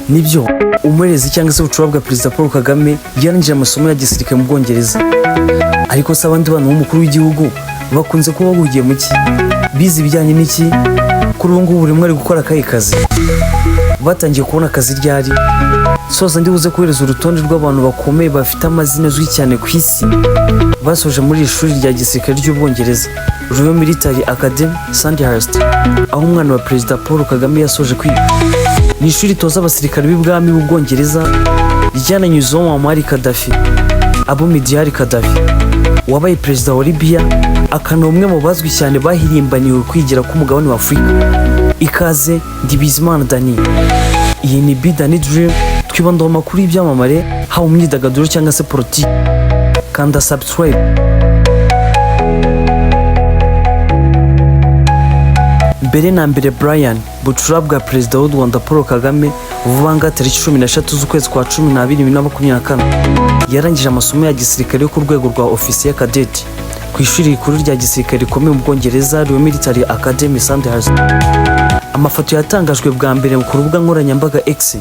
nibyo umurezi cyangwa se ubucura bwa perezida Paul Kagame yarangije amasomo ya gisirikare mu Bwongereza, ariko se abandi bana b'umukuru w'igihugu bakunze kuba bahugiye mu ki, bize ibijyanye n'iki? Kuri ubu ngubu buri umwe ari gukora akahe kazi, batangiye kubona akazi ryari? Soza ndi buze kohereza urutonde rw'abantu bakomeye bafite amazina azwi cyane ku isi basoje muri iri shuri rya gisirikare ry'Ubwongereza, Royal Military Academy Sandhurst, aho umwana wa perezida Paul Kagame yasoje kwiga. Ni ishuri ritoza abasirikare b'ibwami b'Ubwongereza ryananyuzeho Muammar Gaddafi, Abu Midyar Gaddafi wabaye perezida wa Libya, akana umwe mu bazwi cyane bahirimbaniwe kwigira k'umugabane wa Afurika. Ikaze ndi Bizimana Dani, iyi ni Bidani Dream, twibandaho amakuru y'ibyamamare haba mu myidagaduro cyangwa se politiki. Kanda subscribe. Mbere na mbere Brian, bucura bwa perezida w'u Rwanda Paul Kagame vuba tariki 13 z'ukwezi kwa 12 2024 yarangije amasomo ya gisirikare yo ku rwego rwa ofisiye kadeti ku ishuri rikuru rya gisirikare rikomeye mu Bwongereza, Royal Military Academy Sandhurst. Amafoto yatangajwe bwa mbere ku rubuga nkoranyambaga X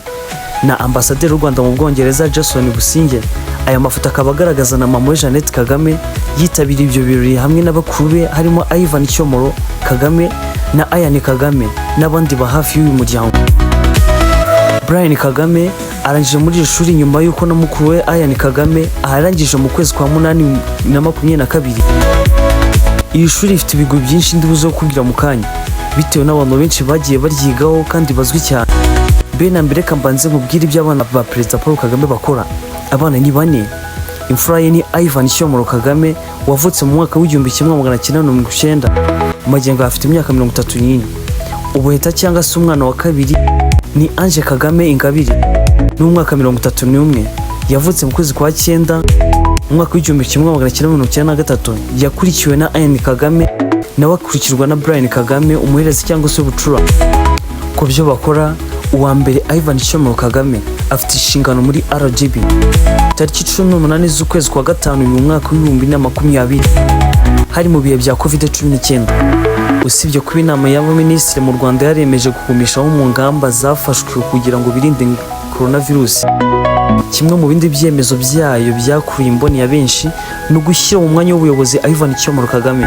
na ambasaderi w'u Rwanda mu Bwongereza Jason Businge. Aya mafoto akaba agaragaza na mama Jeannette Kagame yitabiriye ibyo birori hamwe n'abakuru be harimo Ivan Cyomoro Kagame na Ayane Kagame n'abandi ba hafi y'uyu muryango. Brian Kagame arangije muri iri shuri nyuma y'uko na mukuru we Ayane Kagame aharangije mu kwezi kwa 8 na 2022. Iri shuri rifite ibigo byinshi ndibuze kubwira mu kanya bitewe n'abantu benshi bagiye baryigaho kandi bazwi cyane. Bena mbere kambanze nkubwira iby'abana ba perezida Paul Kagame bakora. Abana ni bane. Imfura ye ni Ivan Cyomoro Kagame wavutse mu mwaka w'1990, magengo afite imyaka 34. Ubuheta cyangwa se umwana wa kabiri ni Ange Kagame Ingabire n'umwaka 31, yavutse mu kwezi kwa 9 mu mwaka w'1993, yakurikiwe na Ayane Kagame nawe akurikirwa na Brian Kagame umuherezi cyangwa se bucura. Ku byo bakora, uwa mbere Ivan Cyomoro Kagame afite inshingano muri RGB tariki 18 z'ukwezi kwa 5 uyu mwaka w'2020, hari mu bihe bya COVID-19. Usibye kuba inama y'abaminisitiri mu Rwanda yaremeje kugumishaho mu ngamba zafashwe kugira ngo birinde coronavirus, kimwe mu bindi byemezo byayo byakuruye imboni ya benshi no gushyira mu mwanya w'ubuyobozi Ivan Cyomoro Kagame.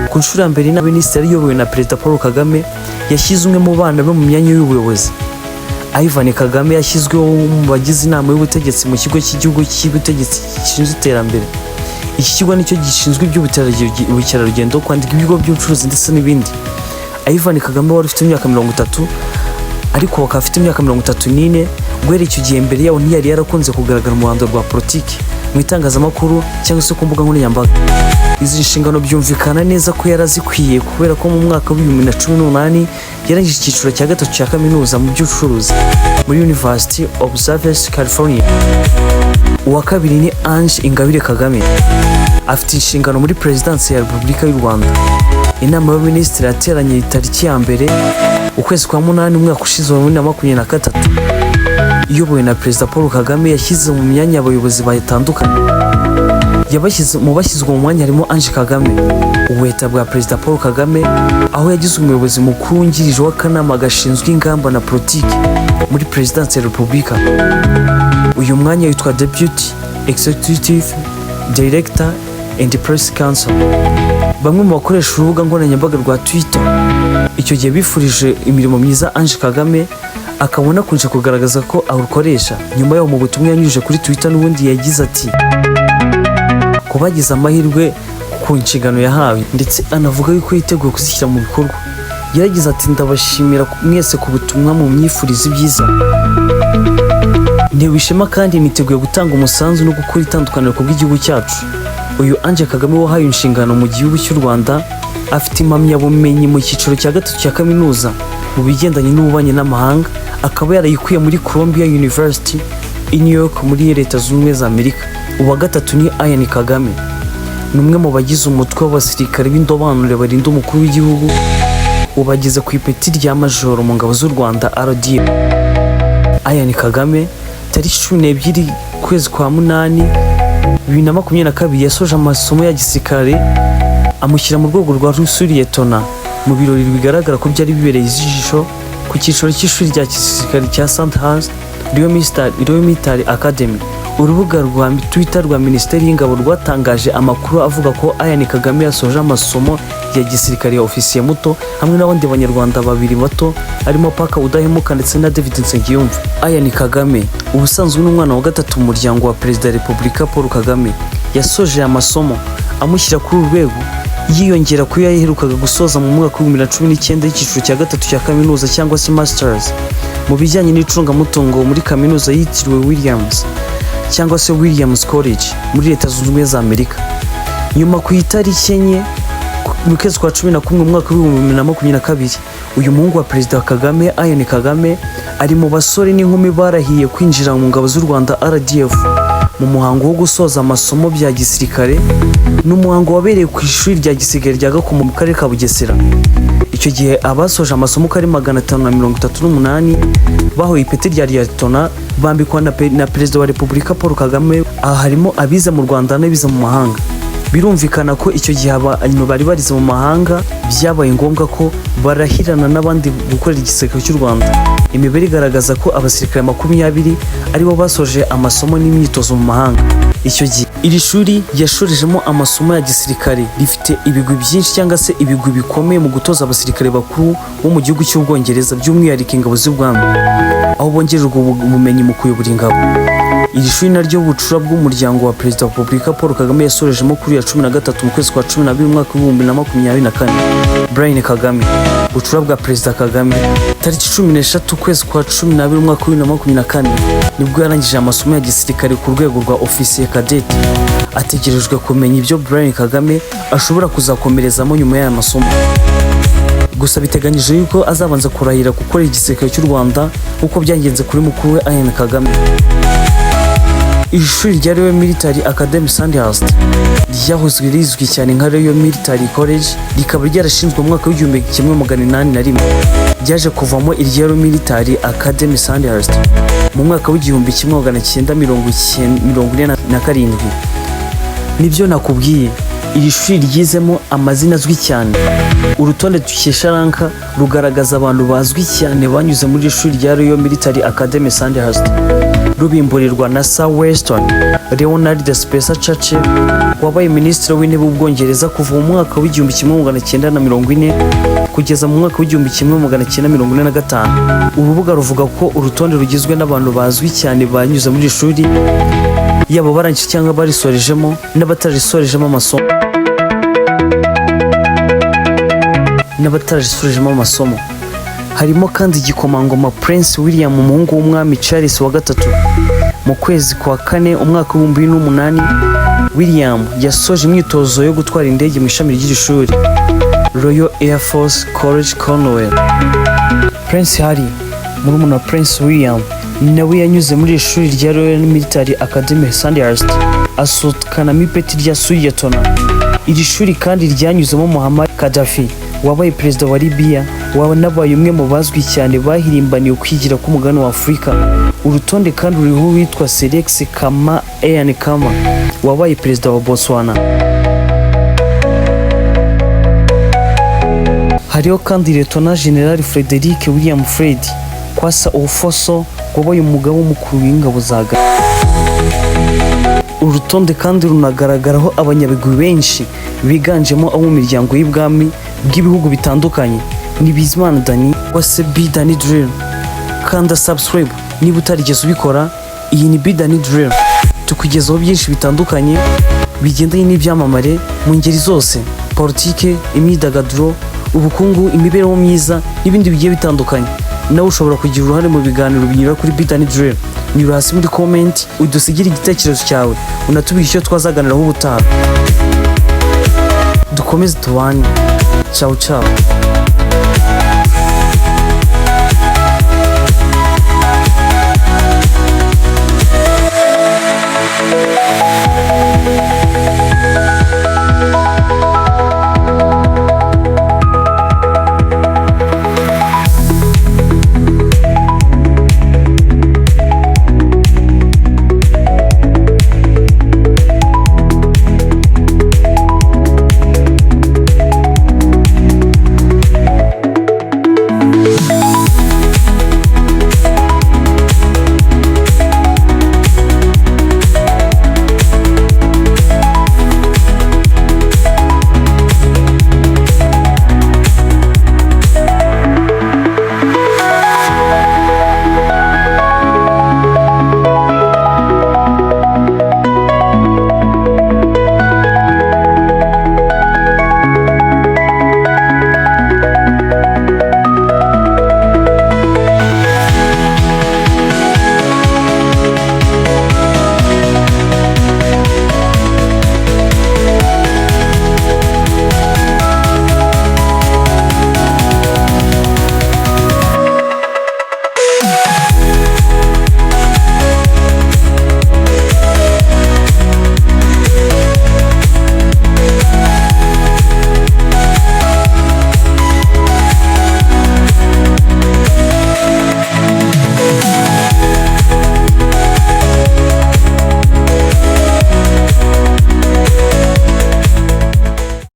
Ku nshuro ya mbere n'abaminisitiri iyobowe na perezida Paul Kagame yashyize umwe mu bana be mu myanya y'ubuyobozi. Ivan Kagame yashyizweho mu bagize inama y'ubutegetsi mu kigo cy'igihugu cy'ubutegetsi gishinzwe iterambere. Iki kigo nicyo gishinzwe iby'ubukerarugendo, kwandika ibigo by'ubucuruzi ndetse n'ibindi. Ivan Kagame wari ufite imyaka 30 ariko bakaba afite imyaka 34. Guhera icyo gihe mbere yaho ntiyari yarakunze kugaragara mu ruhando rwa politiki, mu itangazamakuru cyangwa se ku mbuga nkoranyambaga. Izi nshingano byumvikana neza ko yarazikwiye kubera ko mu mwaka w'2018 yarangije icyiciro cya gatatu cya kaminuza mu by'ubucuruzi muri University of Southern California. Uwa kabiri ni Ange Ingabire Kagame, afite inshingano muri Perezidansi ya Repubulika y'u Rwanda. Inama y'abaminisitiri yateranye tariki ya mbere ukwezi kwa 8 umwaka ushize wa 2023, iyobowe na perezida Paul Kagame. Yashyize mu myanya abayobozi batandukanye. Bashyizwe mu mwanya harimo Ange Kagame, ubuheta bwa perezida Paul Kagame, aho yagize umuyobozi mukuru wungirije w'akanama gashinzwe ingamba na politiki muri Perezidansi ya Repubulika. Uyu mwanya witwa Deputy Executive Director and Press Council. Bamwe mu bakoresha urubuga nkoranyambaga rwa Twitter icyo gihe bifurije imirimo myiza Ange Kagame, akabona kunje kugaragaza ko awukoresha. Nyuma yaho mu butumwa yanyujije kuri Twitter n'ubundi yagize ati kubagize amahirwe ku nshingano yahawe, ndetse anavuga yuko yiteguye kuzishyira mu bikorwa. Yaragize ati ndabashimira mwese ku butumwa mu myifurize ibyiza, ntewe ishema kandi niteguye gutanga umusanzu no gukora itandukaniro ku bw'igihugu cyacu. Uyu Ange Kagame wahaye inshingano mu gihugu cy'u Rwanda afite impamyabumenyi mu cyiciro cya gatatu cya kaminuza mu bigendanye n'ububanyi n'amahanga, akaba yarayikuye muri Columbia University i New York muri Leta Zunze Ubumwe za Amerika. Uwa gatatu ni Ayane Kagame, ni umwe mu bagize umutwe w'abasirikare b'indobanure barinda umukuru w'igihugu, ubageze ku ipeti rya majoro mu ngabo z'u Rwanda RDF. Ayane Kagame tariki 12 kwezi kwa 8 2022 yasoje amasomo ya gisirikare amushyira mu rwego rwa Rusuriyetona mu birori bigaragara ko byari bibereye ijisho ku cyiciro cy'ishuri rya gisirikare cya Sandhurst Royal Military Academy. Urubuga rwa Twitter rwa Minisiteri y'Ingabo rwatangaje amakuru avuga ko Kagame yasoje amasomo ya gisirikare ya ofisiye muto hamwe n'abandi banyarwanda babiri bato arimo Paka Udahemuka ndetse na David Nsengiyumva. Kagame ubusanzwe n'umwana wa gatatu mu muryango wa Perezida wa Repubulika Paul Kagame yasoje amasomo amushyira kuri urwego yiyongera ku yaherukaga gusoza mu mwaka wa 2019 y'icyiciro cya gatatu cya kaminuza cyangwa se masters mu bijyanye n'icungamutungo muri kaminuza yitiriwe Williams cyangwa se Williams College muri Leta Zunze Ubumwe za Amerika. Nyuma ku itariki enye mu kwezi kwa 11 mu mwaka wa 2022 uyu muhungu wa Perezida Kagame Kagame ari mu basore n'inkumi barahiye kwinjira mu ngabo z'u Rwanda RDF mu muhango wo gusoza amasomo bya gisirikare n'umuhango wabereye ku ishuri rya gisirikare rya Gakomo mu karere ka Bugesera. Icyo gihe abasoje amasomo kari 538 bahoye ipeti rya Liyetona bambikwa na Perezida wa Repubulika Paul Kagame. Aha harimo abize mu Rwanda n'abize mu mahanga. Birumvikana ko icyo gihe abantu bari barize mu mahanga byabaye ngombwa ko barahirana n'abandi gukorera igisirikare cy'u Rwanda. Imibare igaragaza ko abasirikare 20 aribo basoje amasomo n'imyitozo mu mahanga. Icyo gihe iri shuri yashorejemo amasomo ya gisirikare rifite ibigwi byinshi cyangwa se ibigwi bikomeye mu gutoza abasirikare bakuru bo mu gihugu cy'Ubwongereza by'umwihariko ingabo z'ubwami aho bongererwa ubumenyi mu kuyobora ingabo. Iri shuri naryo bucura bw'umuryango wa Perezida wa Repubulika Paul Kagame yasorejemo kuri ya 13 mu kwezi kwa 12 mu mwaka wa 2024. Kagame bucura bwa Perezida Kagame tariki 16 kwezi kwa 12 mu mwaka wa 2024 nibwo yarangije amasomo ya gisirikare ku rwego rwa ofisiye cadet. Ategerejwe kumenya ibyo Kagame ashobora kuzakomerezamo nyuma y'aya masomo. Gusa biteganyije yuko azabanza kurahira gukorera igisirikare cy'u Rwanda uko byagenze kuri mukuru we Kagame. Iri shuri rya Royal Military Academy Sandhurst ryahozwe rizwi cyane nka Royal Military College rikaba ryarashinzwe mu mwaka w'1801 ryaje kuvamo irya Royal Military Academy Sandhurst mu mwaka w'1947. Nibyo nakubwiye, iri shuri ryizemo amazina azwi cyane. Urutonde dukesha ranka rugaragaza abantu bazwi cyane banyuze muri iri shuri rya Royal Military Academy Sandhurst, rubimburirwa na Sir Winston Leonard de Spencer Churchill wabaye minisitiri w'intebe w'Ubwongereza kuva mu mwaka w'1940 kugeza mu mwaka w'1945. Urubuga ruvuga ko urutonde rugizwe n'abantu bazwi cyane banyuze muri iri shuri, yaba barangije cyangwa barisorejemo n'abatarisorejemo amasomo. Harimo kandi igikomangoma Prince William umuhungu w'umwami Charles wa gatatu. Mu kwezi kwa 4 umwaka wa 2008 William yasoje imyitozo yo gutwara indege mu ishami ry'iri shuri Royal Air Force College Cornwall. Prince Harry murumuna Prince William nawe yanyuze muri ishuri rya Royal Military Academy Sandhurst asukana ipeti rya Liyetona. Iri shuri kandi ryanyuzemo Muammar Gaddafi wabaye perezida wa Libya wanabaye umwe mu bazwi cyane bahirimbaniye kwigira ku mugabane wa Afurika. Urutonde kandi ruriho witwa Selex Kama Kama wabaye perezida wa Botswana. Hariho kandi Lieutenant General Frederick William Fred Kwasa Ofoso wabaye umugabo mukuru w'ingabo za Ghana. Urutonde kandi runagaragaraho abanyabigwi benshi biganjemo abo mu miryango y'ibwami bw'ibihugu bitandukanye. Ni Bizimana Dani wase Bidani Drill. Kanda subscribe niba utarigeze ubikora. Iyi ni Bidani Drill, tukugezaho byinshi bitandukanye bigendanye n'ibyamamare mu ngeri zose: politike, imyidagaduro, ubukungu, imibereho myiza n'ibindi bigiye bitandukanye. Nawe ushobora kugira uruhare mu biganiro binyura kuri Bidani Drill. Nyura hasi muri comment udusigire igitekerezo cyawe, unatubwire icyo twazaganiraho ubutaha. Dukomeze tubane. Ciao ciao.